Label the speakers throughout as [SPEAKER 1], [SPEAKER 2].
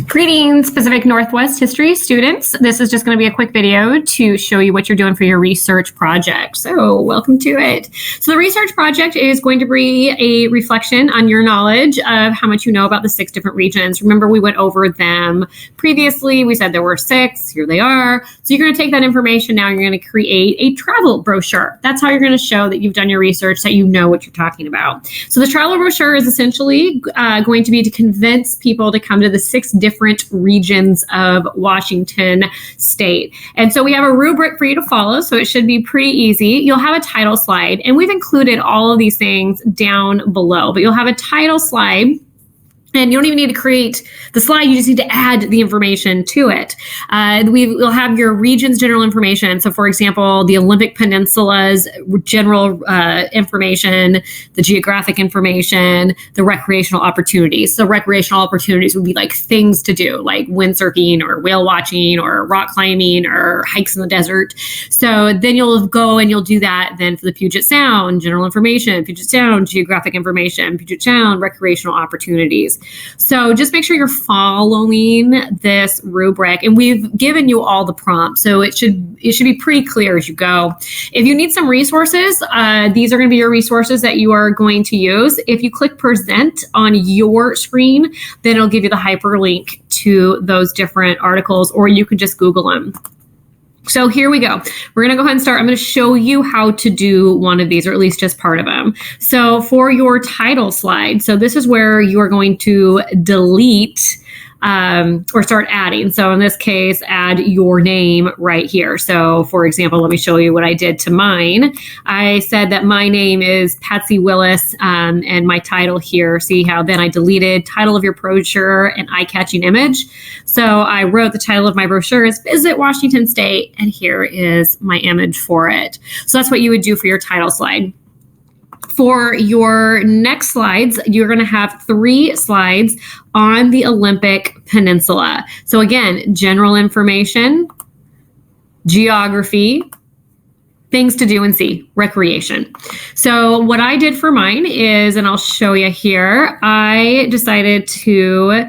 [SPEAKER 1] Greetings, Pacific Northwest history students. This is just going to be a quick video to show you what you're doing for your research project. So welcome to it. So the research project is going to be a reflection on your knowledge of how much you know about the 6 different regions. Remember, we went over them previously. We said there were 6. Here they are. So you're going to take that information now. You're going to create a travel brochure. That's how you're going to show that you've done your research, that you know what you're talking about. So the travel brochure is essentially going to be to convince people to come to the 6 different regions of Washington state. And so we have a rubric for you to follow, so it should be pretty easy. You'll have a title slide, and we've included all of these things down below, but you'll have a title slide. And you don't even need to create the slide. You just need to add the information to it. We'll have your region's general information. So, for example, the Olympic Peninsula's general information, the geographic information, the recreational opportunities. So recreational opportunities would be like things to do, like windsurfing or whale watching or rock climbing or hikes in the desert. So then you'll go and you'll do that then for the Puget Sound, general information, Puget Sound, geographic information, Puget Sound, recreational opportunities. So just make sure you're following this rubric, and we've given you all the prompts, so it should be pretty clear as you go. If you need some resources, these are going to be your resources that you are going to use. If you click present on your screen, then it'll give you the hyperlink to those different articles, or you could just Google them. So here we go. We're going to go ahead and start. I'm going to show you how to do one of these, or at least just part of them. So for your title slide, so this is where you are going to delete or start adding. So in this case, add your name right here. So for example, let me show you what I did to mine. I said that my name is Patsy Willis, and my title here, see how then I deleted title of your brochure and eye-catching image. So I wrote the title of my brochure is Visit Washington State, and here is my image for it. So that's what you would do for your title slide. For your next slides, you're going to have 3 slides on the Olympic Peninsula. So again, general information, geography, things to do and see, recreation. So what I did for mine is, and I'll show you here, I decided to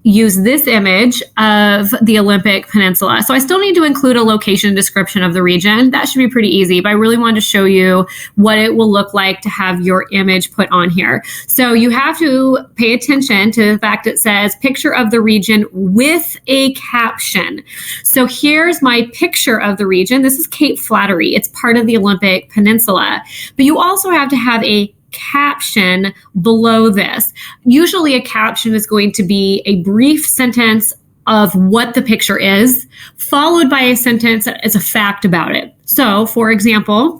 [SPEAKER 1] use this image of the Olympic Peninsula. So I still need to include a location description of the region. That should be pretty easy, but I really wanted to show you what it will look like to have your image put on here. So you have to pay attention to the fact it says picture of the region with a caption. So here's my picture of the region. This is Cape Flattery. It's part of the Olympic Peninsula, but you also have to have a caption below this. Usually a caption is going to be a brief sentence of what the picture is, followed by a sentence that is a fact about it. So, for example,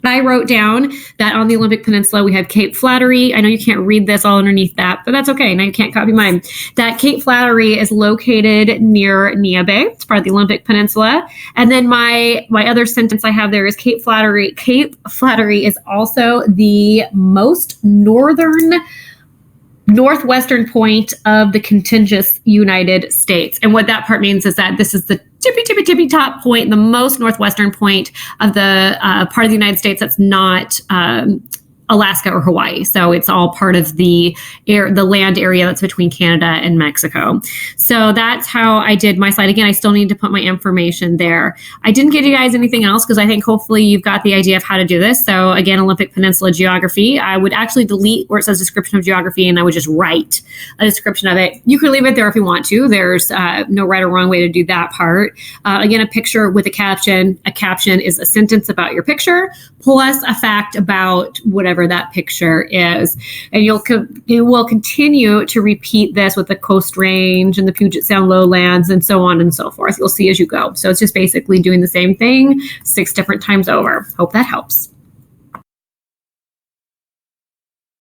[SPEAKER 1] I wrote down that on the Olympic Peninsula, we have Cape Flattery. I know you can't read this all underneath that, but that's okay. Now you can't copy mine. That Cape Flattery is located near Nia Bay. It's part of the Olympic Peninsula. And then my other sentence I have there is Cape Flattery. Cape Flattery is also the most northwestern point of the contiguous United States. And what that part means is that this is the tippy top point, the most northwestern point of the part of the United States that's not Alaska or Hawaii. So it's all part of the land area that's between Canada and Mexico. So that's how I did my slide. Again, I still need to put my information there. I didn't give you guys anything else because I think hopefully you've got the idea of how to do this. So again, Olympic Peninsula geography, I would actually delete where it says description of geography, and I would just write a description of it. You can leave it there if you want to. There's no right or wrong way to do that part. Again, a picture with a caption. A caption is a sentence about your picture plus a fact about whatever that picture is. And you will continue to repeat this with the Coast Range and the Puget Sound lowlands and so on and so forth. You'll see as you go. So it's just basically doing the same thing 6 different times over. Hope that helps.